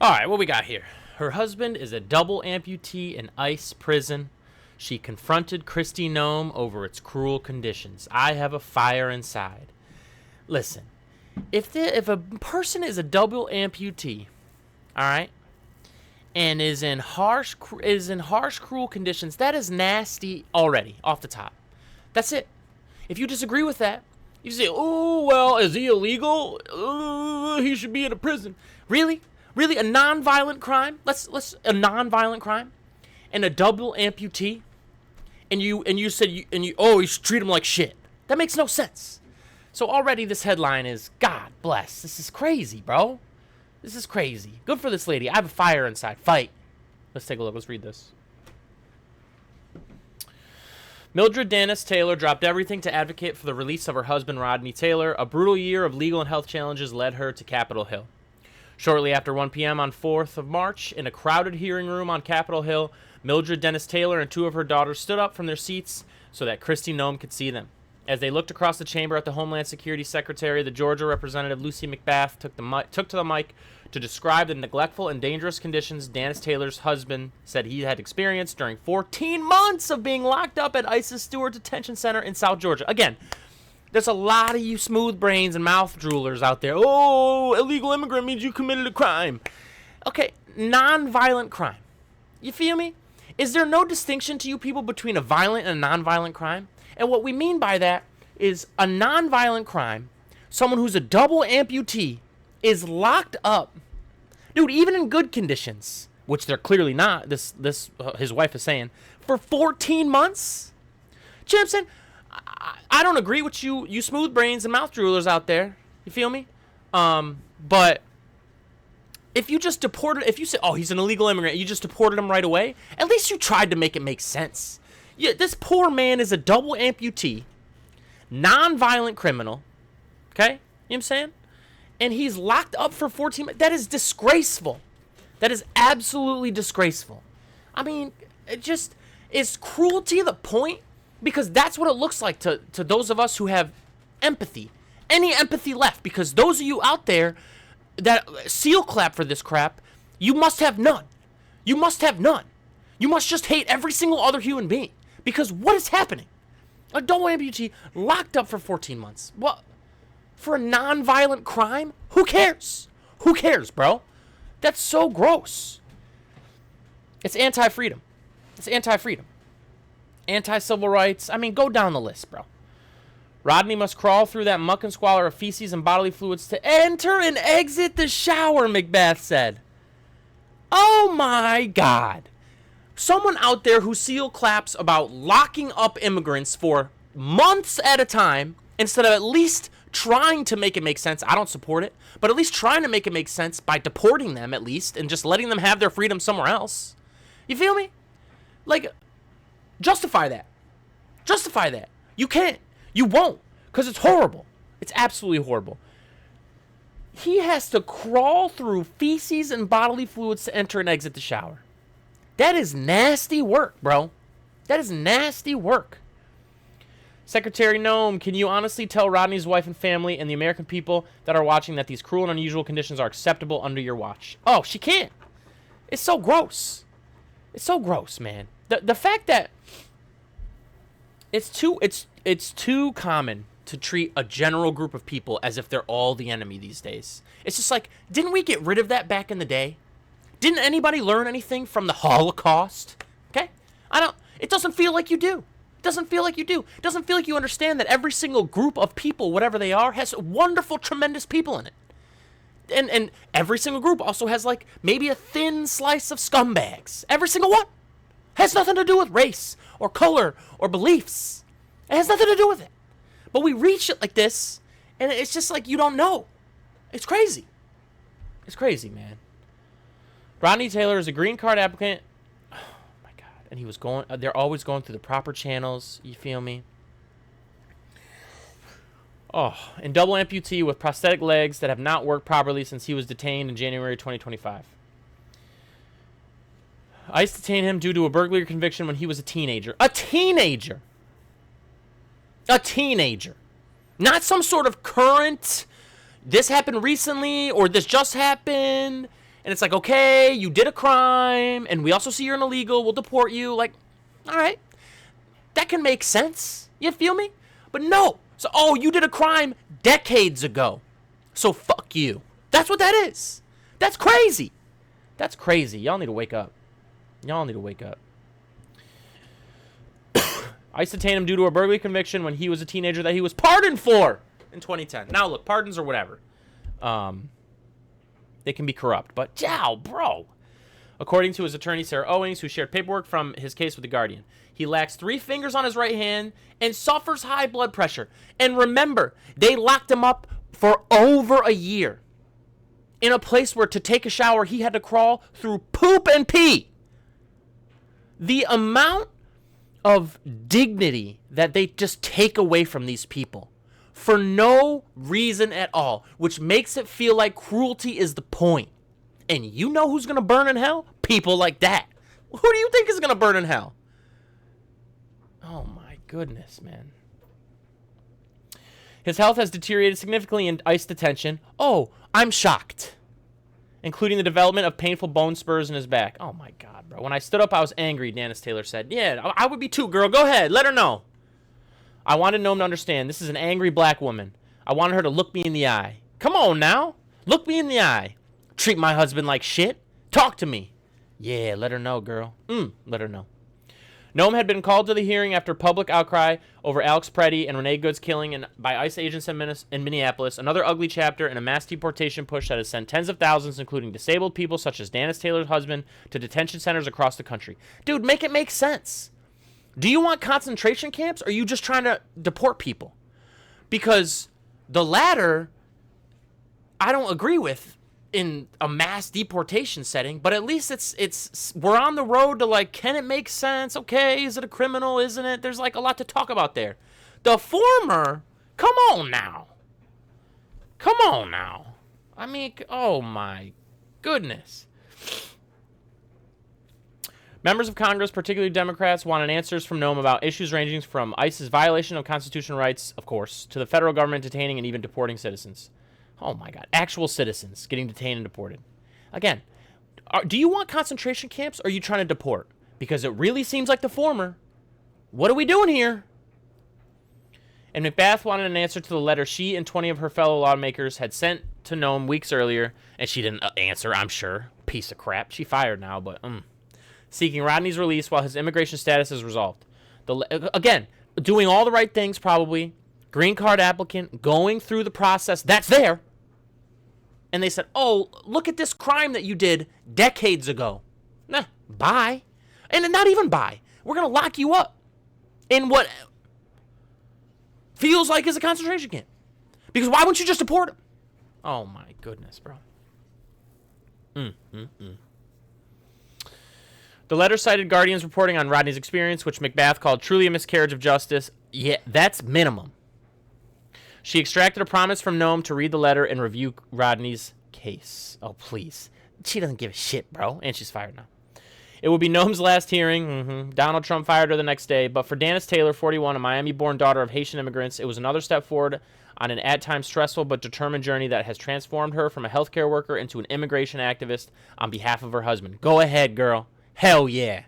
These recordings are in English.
All right, what we got here? Her husband is a double amputee in ICE prison. She confronted Kristi Noem over its cruel conditions. I have a fire inside. Listen, if a person is a double amputee, all right, and is in harsh cruel conditions, that is nasty already off the top. That's it. If you disagree with that, you say, "Oh well, is he illegal? He should be in a prison." Really, really, a non-violent crime? Let's a non-violent crime, and a double amputee, and you said you should treat him like shit. That makes no sense. So already this headline is, God bless. This is crazy, bro. This is crazy. Good for this lady. I have a fire inside. Fight. Let's take a look. Let's read this. Mildred Dennis Taylor dropped everything to advocate for the release of her husband, Rodney Taylor. A brutal year of legal and health challenges led her to Capitol Hill. Shortly after 1 p.m. on 4th of March, in a crowded hearing room on Capitol Hill, Mildred Dennis Taylor and two of her daughters stood up from their seats so that Kristi Noem could see them. As they looked across the chamber at the Homeland Security Secretary, the Georgia Representative Lucy McBath took to the mic to describe the neglectful and dangerous conditions Dennis Taylor's husband said he had experienced during 14 months of being locked up at ICE's Stewart Detention Center in South Georgia. Again, there's a lot of you smooth brains and mouth droolers out there. Oh, illegal immigrant means you committed a crime. Okay, non-violent crime. You feel me? Is there no distinction to you people between a violent and a non-violent crime? And what we mean by that is a non-violent crime, someone who's a double amputee is locked up. Dude, even in good conditions, which they're clearly not, his wife is saying, for 14 months? Do you know what I'm saying? I don't agree with you smooth brains and mouth droolers out there. You feel me? But if you just if you say, oh, he's an illegal immigrant, you just deported him right away, at least you tried to make it make sense. Yeah, this poor man is a double amputee, non-violent criminal, okay? You know what I'm saying? And he's locked up for 14 months. That is disgraceful. That is absolutely disgraceful. I mean, it just is cruelty the point? Because that's what it looks like to those of us who have empathy. Any empathy left. Because those of you out there that seal clap for this crap, you must have none. You must have none. You must just hate every single other human being. Because what is happening? A double amputee locked up for 14 months. What? For a non-violent crime? Who cares? Who cares, bro? That's so gross. It's anti-freedom. It's anti-freedom. Anti-civil rights. I mean, go down the list, bro. Rodney must crawl through that muck and squalor of feces and bodily fluids to enter and exit the shower, McBath said. Oh my God. Someone out there who seal claps about locking up immigrants for months at a time instead of at least trying to make it make sense. I don't support it, but at least trying to make it make sense by deporting them at least and just letting them have their freedom somewhere else. You feel me? Like, justify that. Justify that. You can't. You won't, because it's horrible. It's absolutely horrible. He has to crawl through feces and bodily fluids to enter and exit the shower. That is nasty work, bro. That is nasty work. Secretary Noem, can you honestly tell Rodney's wife and family and the American people that are watching that these cruel and unusual conditions are acceptable under your watch? Oh, she can't. It's so gross. It's so gross, man. The fact that it's too common to treat a general group of people as if they're all the enemy these days. It's just like, didn't we get rid of that back in the day? Didn't anybody learn anything from the Holocaust? Okay? It doesn't feel like you do. It doesn't feel like you do. It doesn't feel like you understand that every single group of people, whatever they are, has wonderful, tremendous people in it. And every single group also has, like, maybe a thin slice of scumbags. Every single one. Has nothing to do with race or color or beliefs. It has nothing to do with it. But we read shit like this, and it's just like you don't know. It's crazy. It's crazy, man. Rodney Taylor is a green card applicant. Oh, my God. And he was going, they're always going through the proper channels. You feel me? Oh, and double amputee with prosthetic legs that have not worked properly since he was detained in January 2025. ICE detained him due to a burglary conviction when he was a teenager. A teenager! A teenager. Not some sort of current, this happened recently, or this just happened, And it's like, okay, you did a crime, and we also see you're an illegal. We'll deport you. Like, all right, that can make sense. You feel me? But no. So, oh, you did a crime decades ago. So fuck you. That's what that is. That's crazy. That's crazy. Y'all need to wake up. Y'all need to wake up. ICE detained him due to a burglary conviction when he was a teenager that he was pardoned for in 2010. Now, look, pardons or whatever. They can be corrupt. But, bro. According to his attorney, Sarah Owings, who shared paperwork from his case with The Guardian, he lacks 3 fingers on his right hand and suffers high blood pressure. And remember, they locked him up for over a year in a place where to take a shower, he had to crawl through poop and pee. The amount of dignity that they just take away from these people for no reason at all, which makes it feel like cruelty is the point. And you know who's going to burn in hell? People like that. Who do you think is going to burn in hell? Oh my goodness, man. His health has deteriorated significantly in ICE detention. Oh, I'm shocked. Including the development of painful bone spurs in his back. Oh my God, bro. When I stood up, I was angry, Dennis Taylor said. Yeah, I would be too, girl. Go ahead. Let her know. I wanted Noem to understand. This is an angry black woman. I wanted her to look me in the eye. Come on now. Look me in the eye. Treat my husband like shit. Talk to me. Yeah, let her know, girl. Let her know. Noem had been called to the hearing after public outcry over Alex Preddy and Renee Good's killing by ICE agents in Minneapolis, another ugly chapter in a mass deportation push that has sent tens of thousands, including disabled people such as Dennis Taylor's husband, to detention centers across the country. Dude, make it make sense. Do you want concentration camps, or are you just trying to deport people? Because the latter, I don't agree with in a mass deportation setting, but at least it's we're on the road to, like, can it make sense? Okay, is it a criminal? Isn't it? There's like a lot to talk about there. The former, come on now. I mean, oh my goodness. Members of Congress, particularly Democrats, wanted answers from Noem about issues ranging from ICE's violation of constitutional rights, of course, to the federal government detaining and even deporting citizens. Oh my God. Actual citizens getting detained and deported. Again, do you want concentration camps, or are you trying to deport? Because it really seems like the former. What are we doing here? And McBath wanted an answer to the letter she and 20 of her fellow lawmakers had sent to Noem weeks earlier, and she didn't answer, I'm sure. Piece of crap. She fired now, but seeking Rodney's release while his immigration status is resolved. Again, doing all the right things probably. Green card applicant, going through the process. That's there. And they said, oh, look at this crime that you did decades ago. Nah, bye. And not even bye. We're going to lock you up in what feels like is a concentration camp. Because why wouldn't you just deport him? Oh, my goodness, bro. The letter cited Guardian's reporting on Rodney's experience, which McBath called truly a miscarriage of justice. Yeah, that's minimum. She extracted a promise from Noem to read the letter and review Rodney's case. Oh, please. She doesn't give a shit, bro. And she's fired now. It would be Noem's last hearing. Donald Trump fired her the next day. But for Dennis Taylor, 41, a Miami-born daughter of Haitian immigrants, it was another step forward on an at times stressful but determined journey that has transformed her from a healthcare worker into an immigration activist on behalf of her husband. Go ahead, girl. Hell yeah.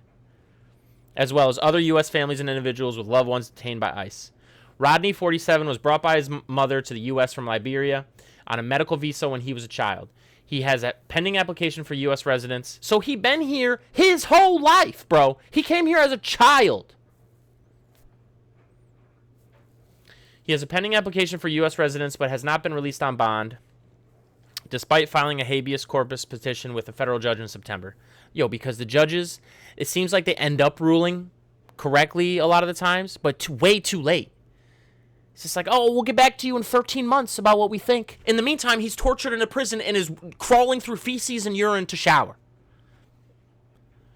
As well as other U.S. families and individuals with loved ones detained by ICE. Rodney, 47, was brought by his mother to the U.S. from Liberia on a medical visa when he was a child. He has a pending application for U.S. residence. So he been here his whole life, bro. He came here as a child. He has a pending application for U.S. residence but has not been released on bond, despite filing a habeas corpus petition with a federal judge in September. Because the judges, it seems like they end up ruling correctly a lot of the times, but way too late. It's just like, oh, we'll get back to you in 13 months about what we think. In the meantime, he's tortured in a prison and is crawling through feces and urine to shower.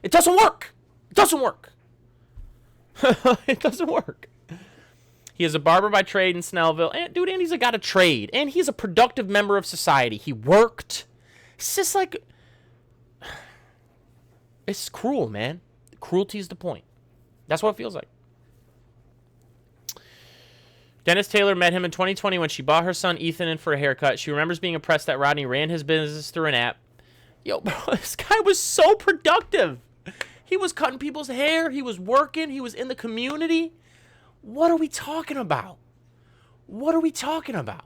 It doesn't work. It doesn't work. It doesn't work. He is a barber by trade in Snellville. And he's got a trade. And he's a productive member of society. He worked. It's just like... It's cruel, man. Cruelty is the point. That's what it feels like. Dennis Taylor met him in 2020 when she bought her son Ethan in for a haircut. She remembers being impressed that Rodney ran his business through an app. Yo, bro, this guy was so productive. He was cutting people's hair. He was working. He was in the community. What are we talking about? What are we talking about?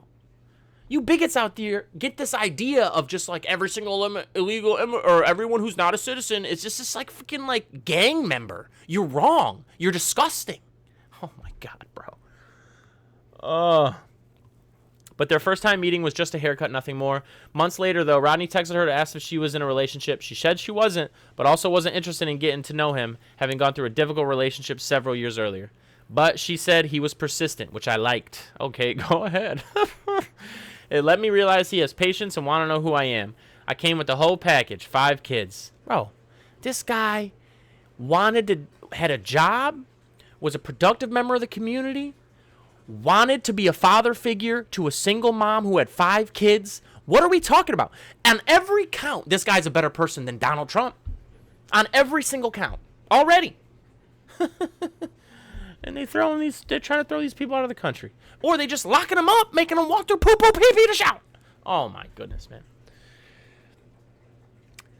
You bigots out there get this idea of just like every single illegal or everyone who's not a citizen is just this like freaking like gang member. You're wrong. You're disgusting. Oh my God, bro. But their first time meeting was just a haircut, nothing more. Months later, though, Rodney texted her to ask if she was in a relationship. She said she wasn't, but also wasn't interested in getting to know him, having gone through a difficult relationship several years earlier. But she said he was persistent, which I liked. Okay, go ahead. It let me realize he has patience and want to know who I am. I came with the whole package, 5 kids. Bro, this guy had a job, was a productive member of the community, wanted to be a father figure to a single mom who had 5 kids. What are we talking about? On every count, this guy's a better person than Donald Trump. On every single count. Already. And they're trying to throw these people out of the country. Or they just locking them up, making them walk through poo-poo pee-pee to shout. Oh my goodness, man.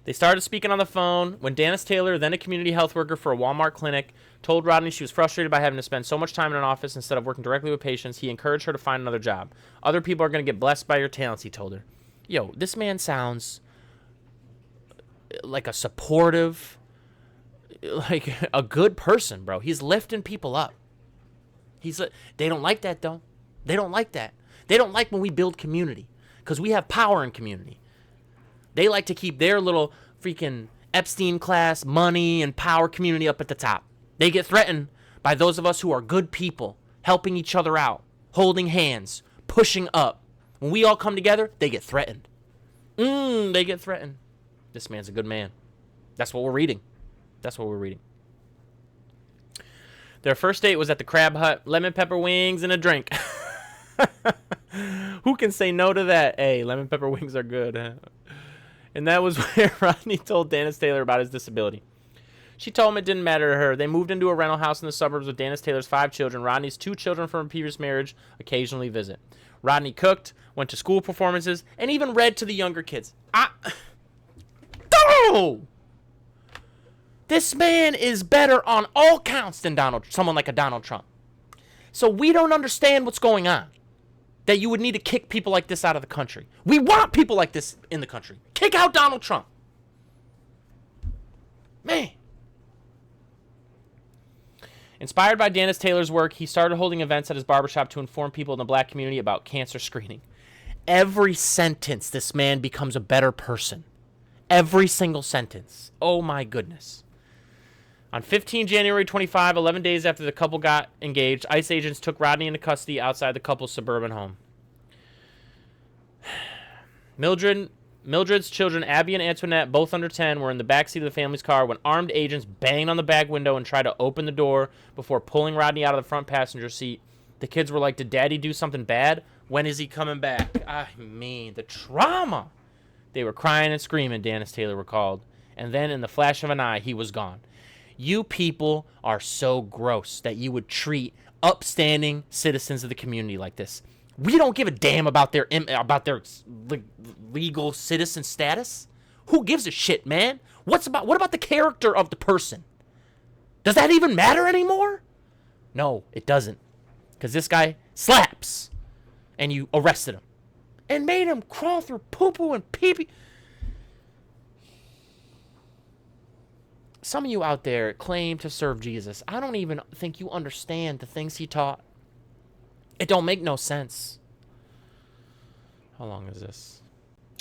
They started speaking on the phone when Dennis Taylor, then a community health worker for a Walmart clinic, told Rodney she was frustrated by having to spend so much time in an office instead of working directly with patients. He encouraged her to find another job. Other people are going to get blessed by your talents, he told her. Yo, this man sounds like a supportive, like a good person, bro. He's lifting people up. They don't like that, though. They don't like that. They don't like when we build community because we have power in community. They like to keep their little freaking Epstein class money and power community up at the top. They get threatened by those of us who are good people, helping each other out, holding hands, pushing up. When we all come together, they get threatened. They get threatened. This man's a good man. That's what we're reading. That's what we're reading. Their first date was at the Crab Hut, lemon pepper wings and a drink. Who can say no to that? Hey, lemon pepper wings are good. And that was where Rodney told Dennis Taylor about his disability. She told him it didn't matter to her. They moved into a rental house in the suburbs with Dennis Taylor's 5 children. Rodney's 2 children from a previous marriage occasionally visit. Rodney cooked, went to school performances, and even read to the younger kids. This man is better on all counts than someone like a Donald Trump. So we don't understand what's going on. That you would need to kick people like this out of the country. We want people like this in the country. Kick out Donald Trump. Man. Inspired by Dennis Taylor's work, he started holding events at his barbershop to inform people in the black community about cancer screening. Every sentence, this man becomes a better person. Every single sentence. Oh my goodness. On 15 January 25, 11 days after the couple got engaged, ICE agents took Rodney into custody outside the couple's suburban home. Mildred's children, Abby and Antoinette, both under 10, were in the backseat of the family's car when armed agents banged on the back window and tried to open the door before pulling Rodney out of the front passenger seat. The kids were like, "Did Daddy do something bad? When is he coming back?" I mean, the trauma. They were crying and screaming, Dennis Taylor recalled. And then in the flash of an eye, he was gone. You people are so gross that you would treat upstanding citizens of the community like this. We don't give a damn about their legal citizen status. Who gives a shit, man? What about the character of the person? Does that even matter anymore? No, it doesn't. Because this guy slaps, and you arrested him, and made him crawl through poo-poo and pee-pee. Some of you out there claim to serve Jesus. I don't even think you understand the things he taught. It don't make no sense. How long is this?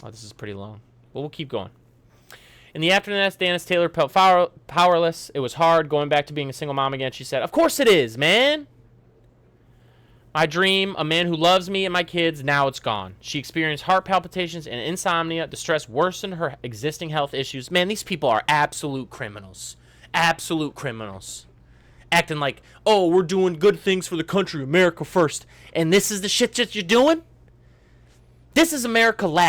Oh, this is pretty long. Well, we'll keep going. In the afternoon, Dennis Taylor felt powerless. It was hard going back to being a single mom again. She said, "Of course it is, man. My dream, a man who loves me and my kids, now it's gone." She experienced heart palpitations and insomnia. The stress worsened her existing health issues. Man, these people are absolute criminals. Absolute criminals. Acting like, oh, we're doing good things for the country, America first. And this is the shit that you're doing? This is America last.